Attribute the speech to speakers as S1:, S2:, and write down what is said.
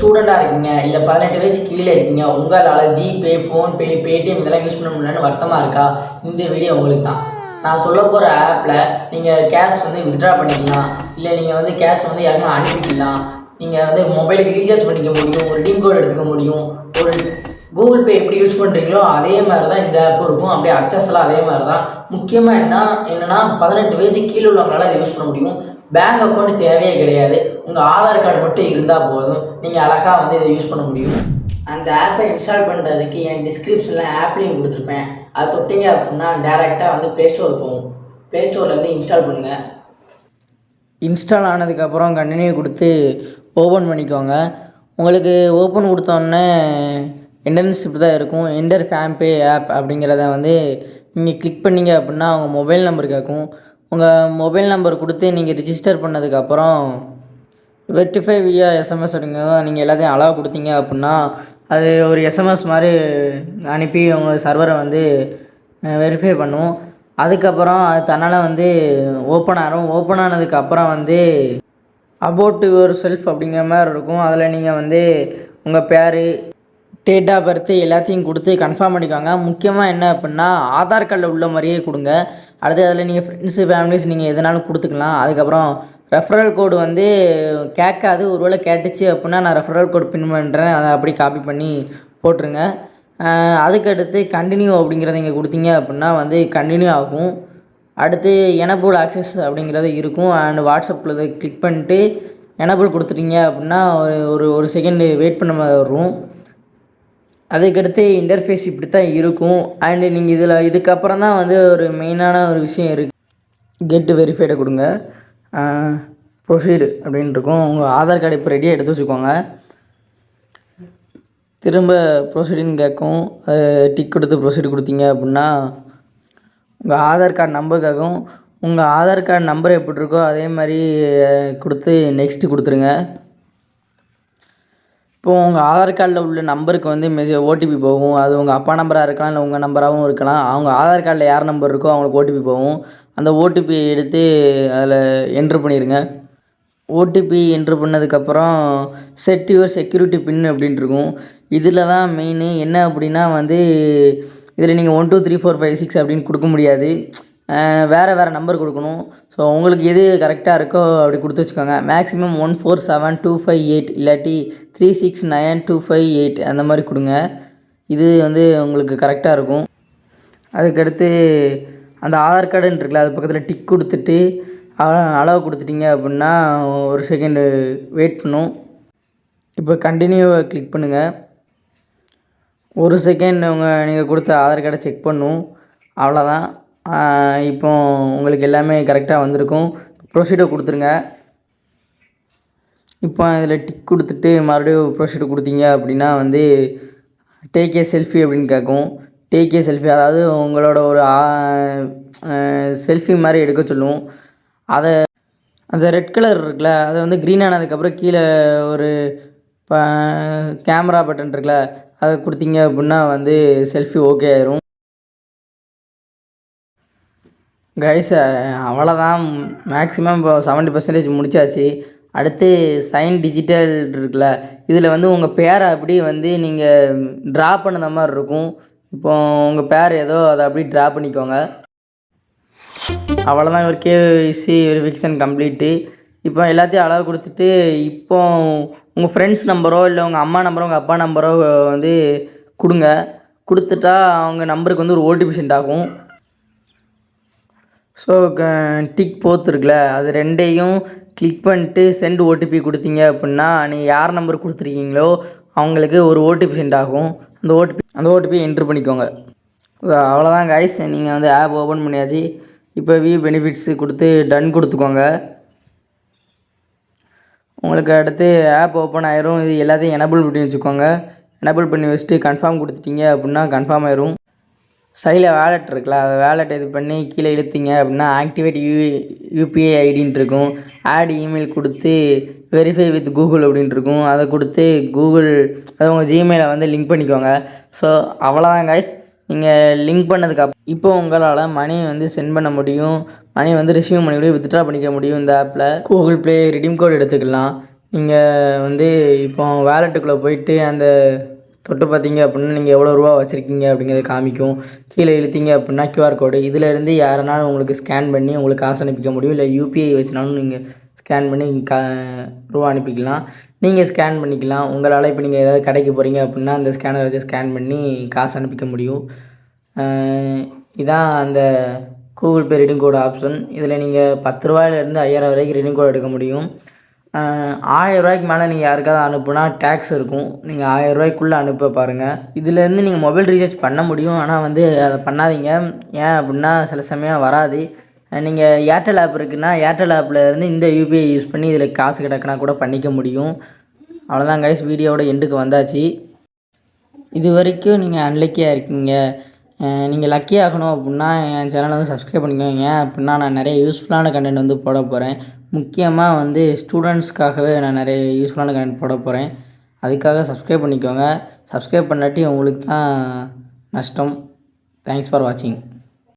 S1: ஸ்டூடெண்ட்டாக இருக்கீங்க, இல்லை 18 வயசு கீழே இருக்கீங்க, உங்களால் ஜிபே, ஃபோன்பே, பேடிஎம் இதெல்லாம் யூஸ் பண்ண முடியலன்னு வருத்தமாக இருக்கா? இந்த வீடியோ உங்களுக்கு தான். நான் சொல்ல போகிற ஆப்பில் நீங்கள் கேஷ் வந்து வித்ட்ரா பண்ணிக்கலாம், இல்லை நீங்கள் வந்து கேஷ் வந்து யாருக்கும் அனுப்பிக்கலாம், நீங்கள் வந்து மொபைலுக்கு ரீசார்ஜ் பண்ணிக்க முடியும், ஒரு ரெடீம் கோட் எடுத்துக்க முடியும், ஒரு கூகுள் பே எப்படி யூஸ் பண்ணுறீங்களோ அதே மாதிரி தான் இந்த ஆப்பும் இருக்கும். அப்படியே அக்சஸ்லாம் அதே மாதிரி தான். முக்கியமாக என்னென்னா 18 வயசு கீழே உள்ளவங்களால அதை யூஸ் பண்ண முடியும். பேங்க் அக்கௌண்ட் தேவையே கிடையாது. உங்கள் ஆதார் கார்டு மட்டும் இருந்தால் போதும், நீங்கள் அழகாக வந்து இதை யூஸ் பண்ண முடியும். அந்த ஆப்பை இன்ஸ்டால் பண்ணுறதுக்கு என் டிஸ்கிரிப்ஷனில் ஆப் லிங்க் கொடுத்துருப்பேன். அதை தொட்டிங்க அப்படின்னா டேரெக்டாக வந்து ப்ளே ஸ்டோர் போகும். ப்ளே ஸ்டோர்லேருந்து இன்ஸ்டால் பண்ணுங்கள். இன்ஸ்டால் ஆனதுக்கப்புறம் கண்டினியூ கொடுத்து ஓப்பன் பண்ணிக்கோங்க. உங்களுக்கு ஓப்பன் கொடுத்தோன்னே என்ட்ரன்ஸ் இப்படி தான் இருக்கும். என்டர் ஃபேன்பே ஆப் அப்படிங்கிறத வந்து நீங்கள் கிளிக் பண்ணிங்க அப்படின்னா அவங்க மொபைல் நம்பர் கேட்கும். உங்கள் மொபைல் நம்பர் கொடுத்து நீங்கள் ரிஜிஸ்டர் பண்ணதுக்கப்புறம் வெரிஃபை வியா எஸ்எம்எஸ் அப்படிங்கிறத நீங்கள் எல்லாத்தையும் அலோவ் கொடுத்தீங்க அப்படின்னா அது ஒரு எஸ்எம்எஸ் மாதிரி அனுப்பி உங்கள் சர்வரை வந்து வெரிஃபை பண்ணும். அதுக்கப்புறம் அது தன்னால் வந்து ஓப்பன் ஆகும். ஓப்பன் ஆனதுக்கப்புறம் வந்து அபவுட் யுவர் செல்ஃப் அப்படிங்கிற மாதிரி இருக்கும். அதில் நீங்கள் வந்து உங்கள் பேர், டேட் ஆஃப் பர்த் எல்லாத்தையும் கொடுத்து கன்ஃபார்ம் பண்ணிக்கோங்க. முக்கியமாக என்ன அப்படின்னா ஆதார் கார்டில் உள்ள மாதிரியே கொடுங்க. அடுத்து அதில் நீங்கள் ஃப்ரெண்ட்ஸு, ஃபேமிலிஸ் நீங்கள் எதுனாலும் கொடுத்துக்கலாம். அதுக்கப்புறம் ரெஃபரல் கோடு வந்து கேட்காது. ஒருவேளை கேட்டுச்சு அப்படின்னா நான் ரெஃபரல் கோடு பின் பண்ணுறேன், அதை அப்படி காப்பி பண்ணி போட்டுருங்க. அதுக்கடுத்து கண்டினியூ அப்படிங்கிறத இங்கே கொடுத்தீங்க அப்படின்னா வந்து கண்டினியூ ஆகும். அடுத்து எனேபிள் ஆக்சஸ் அப்படிங்கிறது இருக்கும். அண்ட் வாட்ஸ்அப்பில் இதை கிளிக் பண்ணிட்டு எனேபிள் கொடுத்துட்டீங்க அப்படின்னா ஒரு செகண்டு வெயிட் பண்ண மாதிரி வரும். அதுக்கடுத்து இன்டர்ஃபேஸ் இப்படி தான் இருக்கும். அண்டு நீங்கள் இதுக்கப்புறம் தான் வந்து ஒரு மெயினான ஒரு விஷயம் இருக்குது. கெட் வெரிஃபைடை கொடுங்க. ப்ரொசீடு அப்படின்னு இருக்கும். உங்கள் ஆதார் கார்டு இப்போ ரெடியாக எடுத்து வச்சுக்கோங்க. திரும்ப ப்ரொசீடுன்னு கேட்கும். அது டிக் கொடுத்து ப்ரொசீடு கொடுத்தீங்க அப்படின்னா உங்கள் ஆதார் கார்டு நம்பர் கேட்கும். உங்கள் ஆதார் கார்டு நம்பர் எப்படி இருக்கோ அதே மாதிரி கொடுத்து நெக்ஸ்ட்டு கொடுத்துருங்க. இப்போது உங்கள் ஆதார் கார்டில் உள்ள நம்பருக்கு வந்து ஓடிபி போகும். அது உங்கள் அப்பா நம்பராக இருக்கலாம், இல்லை உங்கள் நம்பராகவும் இருக்கலாம். அவங்க ஆதார் கார்டில் யார் நம்பர் இருக்கோ அவங்களுக்கு ஓடிபி போகும். அந்த ஓடிபியை எடுத்து அதில் என்ட்ரு பண்ணிடுங்க. ஓடிபி என்ட்ரு பண்ணதுக்கப்புறம் செட் யுவர் செக்யூரிட்டி பின் அப்படின்ட்டு இருக்கும். இதில் தான் மெயின். என்ன அப்படின்னா வந்து இதில் நீங்கள் 1 2 3 4 5 6 அப்படின்னு கொடுக்க முடியாது. வேறு நம்பர் கொடுக்கணும். ஸோ உங்களுக்கு எது கரெக்டாக இருக்கோ அப்படி கொடுத்து வச்சுக்கோங்க. மேக்ஸிமம் 147258 இல்லாட்டி 369258 அந்த மாதிரி கொடுங்க. இது வந்து உங்களுக்கு கரெக்டாக இருக்கும். அதுக்கடுத்து அந்த ஆதார் கார்டுன்னு இருக்குல்ல, அது பக்கத்தில் டிக் கொடுத்துட்டு அளவு கொடுத்துட்டிங்க அப்படின்னா ஒரு செகண்டு வெயிட் பண்ணும். இப்போ கண்டினியூவை கிளிக் பண்ணுங்கள். ஒரு செகண்ட் நீங்கள் கொடுத்த ஆதார் கார்டை செக் பண்ணும். அவ்வளோதான். இப்போ உங்களுக்கு எல்லாமே கரெக்டாக வந்திருக்கும். ப்ரொசீடர் கொடுத்துருங்க. இப்போ இதில் டிக் கொடுத்துட்டு மறுபடியும் ப்ரொசீடர் கொடுத்தீங்க அப்படின்னா வந்து டேக் ஏ செல்ஃபி அப்படின்னு கேட்கும். டேக் ஏ செல்ஃபி அதாவது உங்களோட ஒரு செல்ஃபி மாதிரி எடுக்க சொல்லும். அந்த ரெட் கலர் இருக்குல்ல, அதை வந்து க்ரீன் ஆனதுக்கப்புறம் கீழே ஒரு கேமரா பட்டன் இருக்குல்ல, அதை கொடுத்தீங்க அப்படின்னா வந்து செல்ஃபி ஓகே ஆயிரும். கைஸ் அவ்வளோதான். மேக்ஸிமம் இப்போ 70% முடிச்சாச்சு. அடுத்து சைன் டிஜிட்டல் இருக்குல்ல, இதில் வந்து உங்கள் பேரை அப்படி வந்து நீங்கள் ட்ரா பண்ணுற மாதிரி இருக்கும். இப்போ உங்கள் பேர் ஏதோ அதை அப்படி ட்ரா பண்ணிக்கோங்க. அவ்வளோதான். ஒரு கேஒய்சி வெரிஃபிகேஷன் கம்ப்ளீட்டு. இப்போ எல்லாத்தையும் அளவு கொடுத்துட்டு இப்போ உங்கள் ஃப்ரெண்ட்ஸ் நம்பரோ இல்லை உங்கள் அம்மா நம்பரோ உங்கள் அப்பா நம்பரோ வந்து கொடுங்க. கொடுத்துட்டா அவங்க நம்பருக்கு வந்து ஒரு ஓடிபி சென்ட் ஆகும். ஸோ டிக் போத் இருக்குல்ல, அது ரெண்டையும் கிளிக் பண்ணிட்டு சென்ட் ஓடிபி கொடுத்தீங்க அப்படின்னா நீங்கள் யார் நம்பர் கொடுத்துருக்கீங்களோ அவங்களுக்கு ஒரு ஓடிபி சென்ட் ஆகும். அந்த ஓடிபி என்ட்ரு பண்ணிக்கோங்க. அவ்வளோதான் கைஸ். நீங்கள் வந்து ஆப் ஓப்பன் பண்ணியாச்சு. இப்போ வியூ பெனிஃபிட்ஸு கொடுத்து டன் கொடுத்துக்கோங்க. உங்களுக்கு அடுத்து ஆப் ஓப்பன் ஆயிரும். இது எல்லாத்தையும் எனேபிள் பண்ணி வச்சுக்கோங்க. எனேபிள் பண்ணி வச்சுட்டு கன்ஃபார்ம் கொடுத்துட்டீங்க அப்படின்னா கன்ஃபார்ம் ஆயிரும். சைடில் வேலெட் இருக்குல்ல, அதை வேலெட் இது பண்ணி கீழே இழுத்தீங்க அப்படின்னா ஆக்டிவேட் யூபிஐ ஐடின்ட்டு இருக்கும். ஆட் இமெயில் கொடுத்து வெரிஃபை வித் கூகுள் அப்படின்ட்டு இருக்கும். அதை கொடுத்து கூகுள் அதை உங்கள் ஜிமெயிலை வந்து லிங்க் பண்ணிக்கோங்க. ஸோ அவ்வளோதான் கைஸ். நீங்கள் லிங்க் பண்ணதுக்கு இப்போ உங்களால் மணி வந்து சென்ட் பண்ண முடியும், மணி வந்து ரிசீவ் பண்ணி வித்ட்ரா பண்ணிக்க முடியும். இந்த ஆப்பில் கூகுள் ப்ளே ரெடீம் கோட் எடுத்துக்கலாம். நீங்கள் வந்து இப்போ வேலெட்டுக்குள்ளே போயிட்டு அந்த தொட்டு பார்த்தீங்க அப்படின்னா நீங்கள் எவ்வளோ ரூபா வச்சுருக்கீங்க அப்படிங்கிறத காமிக்கும். கீழே இழுத்தீங்க அப்படின்னா QR கோடு. இதிலேருந்து யாருனாலும் உங்களுக்கு ஸ்கேன் பண்ணி உங்களுக்கு காசு அனுப்பிக்க முடியும். இல்லை UPI வச்சுனாலும் நீங்கள் ஸ்கேன் பண்ணி ரூபா அனுப்பிக்கலாம். நீங்கள் ஸ்கேன் பண்ணிக்கலாம். உங்களால் இப்போ நீங்கள் ஏதாவது கடைக்கு போகிறீங்க அப்படின்னா அந்த ஸ்கேனரை வச்சு ஸ்கேன் பண்ணி காசு அனுப்பிக்க முடியும். இதான் அந்த Google Pay redeem code option. இதில் நீங்கள் 10 ரூபாயிலேருந்து 5000 வரைக்கும் ரெடீம் கோட் எடுக்க முடியும். 1000 ரூபாய்க்கு மேலே நீங்கள் யாருக்காவது அனுப்புனா டேக்ஸ் இருக்கும். நீங்கள் 1000 ரூபாய்க்குள்ளே அனுப்ப பாருங்கள். இதிலேருந்து நீங்கள் மொபைல் ரீசார்ஜ் பண்ண முடியும். ஆனால் வந்து அதை பண்ணாதீங்க. ஏன் அப்படின்னா சில சமயம் வராது. நீங்கள் ஏர்டெல் ஆப் இருக்குன்னா ஏர்டெல் ஆப்பில் இருந்து இந்த UPI யூஸ் பண்ணி இதில் காசு கிடக்குனா கூட பண்ணிக்க முடியும். அவ்வளோதான் கைஸ், வீடியோவோட எண்டுக்கு வந்தாச்சு. இது வரைக்கும் நீங்கள் அன்லக்கியாக இருக்கீங்க. நீங்கள் லக்கி ஆகணும் அப்படின்னா என் சேனலை வந்து சப்ஸ்கிரைப் பண்ணிக்கோங்க. அப்படின்னா நான் நிறைய யூஸ்ஃபுல்லான கண்டென்ட் வந்து போட போகிறேன். முக்கியமாக வந்து ஸ்டூடெண்ட்ஸ்க்காகவே நான் நிறைய யூஸ்ஃபுல்லான கண்டென்ட் போட போகிறேன். அதுக்காக சப்ஸ்கிரைப் பண்ணிக்கோங்க. சப்ஸ்கிரைப் பண்ணாட்டி உங்களுக்கு தான் நஷ்டம். தேங்க்ஸ் ஃபார் வாட்சிங்.